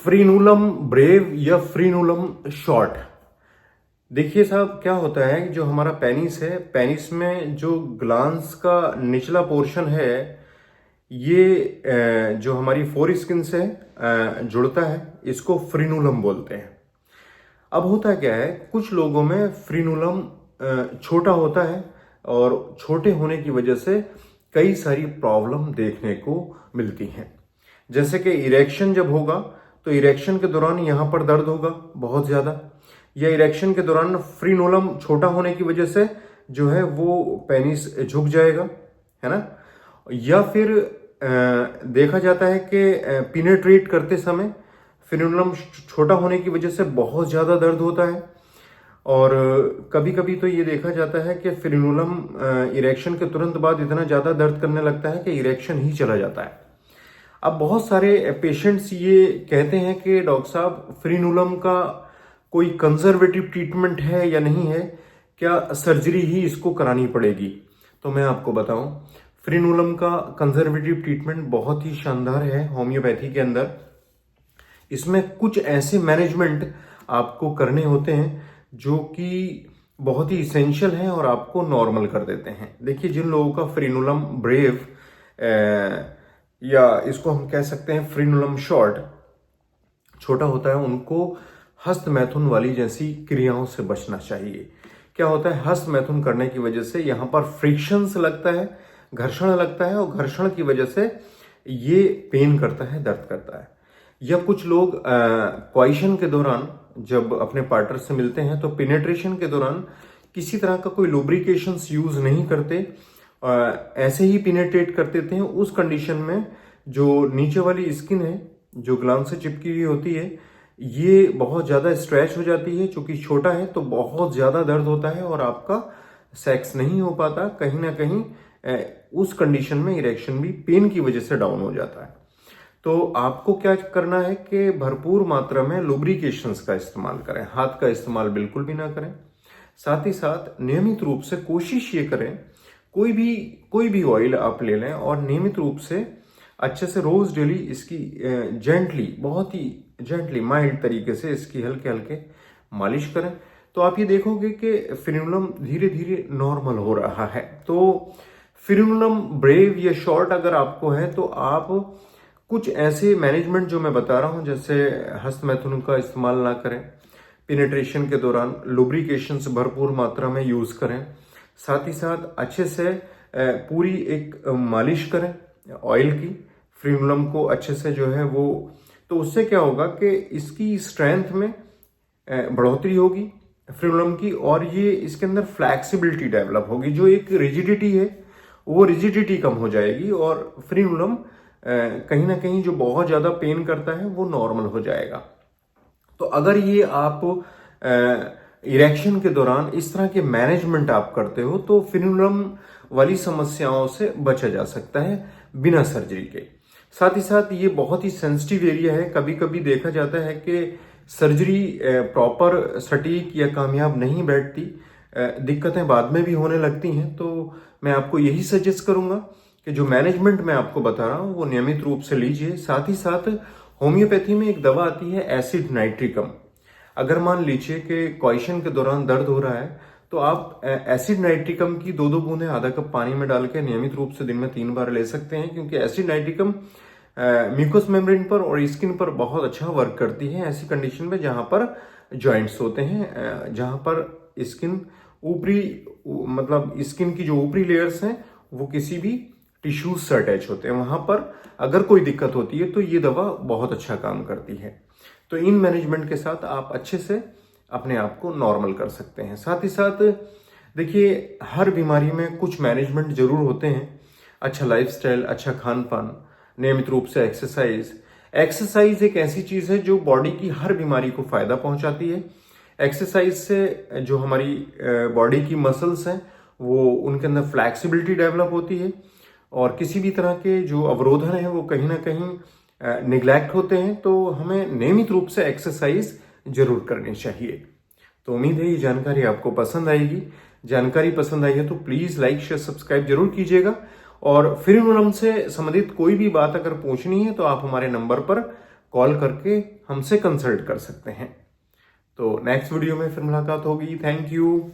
फ्रीनूलम brave या फ्रीनूलम short. देखिए साहब, क्या होता है कि जो हमारा पेनिस है, पेनिस में जो ग्लांस का निचला पोर्शन है, ये जो हमारी फोर स्किन से जुड़ता है, इसको फ्रीनूलम बोलते हैं। अब होता क्या है, कुछ लोगों में फ्रीनूलम छोटा होता है और छोटे होने की वजह से कई सारी प्रॉब्लम देखने को मिलती हैं। जैसे कि इरेक्शन जब होगा तो इरेक्शन के दौरान यहाँ पर दर्द होगा बहुत ज़्यादा, या इरेक्शन के दौरान फ्रीनोलम छोटा होने की वजह से जो है वो पेनिस झुक जाएगा, है ना। या फिर देखा जाता है कि पिनेट्रेट करते समय फ्रीनोलम छोटा होने की वजह से बहुत ज़्यादा दर्द होता है। और कभी कभी तो ये देखा जाता है कि फ्रीनोलम इरेक्शन के तुरंत बाद इतना ज़्यादा दर्द करने लगता है कि इरेक्शन ही चला जाता है। अब बहुत सारे पेशेंट्स ये कहते हैं कि डॉक्टर साहब, फ्रीनोलम का कोई कंजर्वेटिव ट्रीटमेंट है या नहीं है, क्या सर्जरी ही इसको करानी पड़ेगी। तो मैं आपको बताऊं, फ्रीनोलम का कंजर्वेटिव ट्रीटमेंट बहुत ही शानदार है होम्योपैथी के अंदर। इसमें कुछ ऐसे मैनेजमेंट आपको करने होते हैं जो कि बहुत ही इसेंशियल हैं और आपको नॉर्मल कर देते हैं। देखिए, जिन लोगों का फ्रीनोलम ब्रेव या इसको हम कह सकते हैं फ्रीनोलम शॉर्ट छोटा होता है, उनको हस्त मैथुन वाली जैसी क्रियाओं से बचना चाहिए। क्या होता है, हस्त मैथुन करने की वजह से यहाँ पर फ्रिक्शंस लगता है, घर्षण लगता है, और घर्षण की वजह से ये पेन करता है, दर्द करता है। या कुछ लोग क्वाइशन के दौरान जब अपने पार्टनर से मिलते हैं तो पिनेट्रेशन के दौरान किसी तरह का कोई लुब्रिकेशंस यूज नहीं करते, ऐसे ही पिनेट्रेट कर देते हैं। उस कंडीशन में जो नीचे वाली स्किन है, जो ग्लांस से चिपकी हुई होती है, ये बहुत ज़्यादा स्ट्रेच हो जाती है। चूंकि छोटा है तो बहुत ज़्यादा दर्द होता है और आपका सेक्स नहीं हो पाता। कहीं ना कहीं उस कंडीशन में इरेक्शन भी पेन की वजह से डाउन हो जाता है। तो आपको क्या करना है कि भरपूर मात्रा में लुब्रिकेशंस का इस्तेमाल करें, हाथ का इस्तेमाल बिल्कुल भी ना करें। साथ ही साथ नियमित रूप से कोशिश ये करें, कोई भी ऑयल आप ले लें और नियमित रूप से अच्छे से रोज डेली इसकी जेंटली, बहुत ही जेंटली, माइल्ड तरीके से इसकी हल्के हल्के मालिश करें। तो आप ये देखोगे कि फ्रीनोलम धीरे धीरे नॉर्मल हो रहा है। तो फ्रीनोलम ब्रेव या शॉर्ट अगर आपको है तो आप कुछ ऐसे मैनेजमेंट जो मैं बता रहा हूं, जैसे हस्त मैथुन का इस्तेमाल ना करें, पिनेट्रेशन के दौरान लुब्रिकेशंस भरपूर मात्रा में यूज करें, साथ ही साथ अच्छे से पूरी एक मालिश करें ऑयल की, फ्रीनोलम को अच्छे से जो है वो। तो उससे क्या होगा कि इसकी स्ट्रेंथ में बढ़ोतरी होगी फ्रीनोलम की, और ये इसके अंदर फ्लैक्सिबिलिटी डेवलप होगी। जो एक रिजिडिटी है वो रिजिडिटी कम हो जाएगी और फ्रीनोलम कहीं ना कहीं जो बहुत ज्यादा पेन करता है वो नॉर्मल हो जाएगा। तो अगर ये आप इरेक्शन के दौरान इस तरह के मैनेजमेंट आप करते हो तो फ्रीनोलम वाली समस्याओं से बचा जा सकता है बिना सर्जरी के। साथ ही साथ ये बहुत ही सेंसिटिव एरिया है। कभी कभी देखा जाता है कि सर्जरी प्रॉपर सटीक या कामयाब नहीं बैठती, दिक्कतें बाद में भी होने लगती हैं। तो मैं आपको यही सजेस्ट करूंगा कि जो मैनेजमेंट मैं आपको बता रहा हूं वो नियमित रूप से लीजिए। साथ ही साथ होम्योपैथी में एक दवा आती है एसिड नाइट्रिकम। अगर मान लीजिए कि क्वाइशन के दौरान दर्द हो रहा है तो आप एसिड नाइट्रिकम की 2-2 बूंदें आधा कप पानी में डाल के नियमित रूप से दिन में 3 बार ले सकते हैं, क्योंकि एसिड नाइट्रिकम म्यूकस मेम्ब्रेन पर और स्किन पर बहुत अच्छा वर्क करती है ऐसी कंडीशन में जहां पर जॉइंट्स होते हैं, जहां पर स्किन ऊपरी, मतलब स्किन की जो ऊपरी लेयर्स हैं वो किसी भी टिश्यूज से अटैच होते हैं। वहां पर अगर कोई दिक्कत होती है तो ये दवा बहुत अच्छा काम करती है। तो इन मैनेजमेंट के साथ आप अच्छे से अपने आप को नॉर्मल कर सकते हैं। साथ ही साथ देखिए, हर बीमारी में कुछ मैनेजमेंट जरूर होते हैं। अच्छा लाइफस्टाइल, अच्छा खान पान, नियमित रूप से एक्सरसाइज एक ऐसी चीज है जो बॉडी की हर बीमारी को फायदा पहुंचाती है। एक्सरसाइज से जो हमारी बॉडी की मसल्स हैं वो, उनके अंदर फ्लैक्सिबिलिटी डेवलप होती है और किसी भी तरह के जो अवरोधन है वो कहीं ना कहीं निग्लेक्ट होते हैं। तो हमें नियमित रूप से एक्सरसाइज जरूर करनी चाहिए। तो उम्मीद है ये जानकारी आपको पसंद आएगी। जानकारी पसंद आई है तो प्लीज लाइक, शेयर, सब्सक्राइब जरूर कीजिएगा। और फ्रीनोलम से संबंधित कोई भी बात अगर पूछनी है तो आप हमारे नंबर पर कॉल करके हमसे कंसल्ट कर सकते हैं। तो नेक्स्ट वीडियो में फिर मुलाकात होगी। Thank you.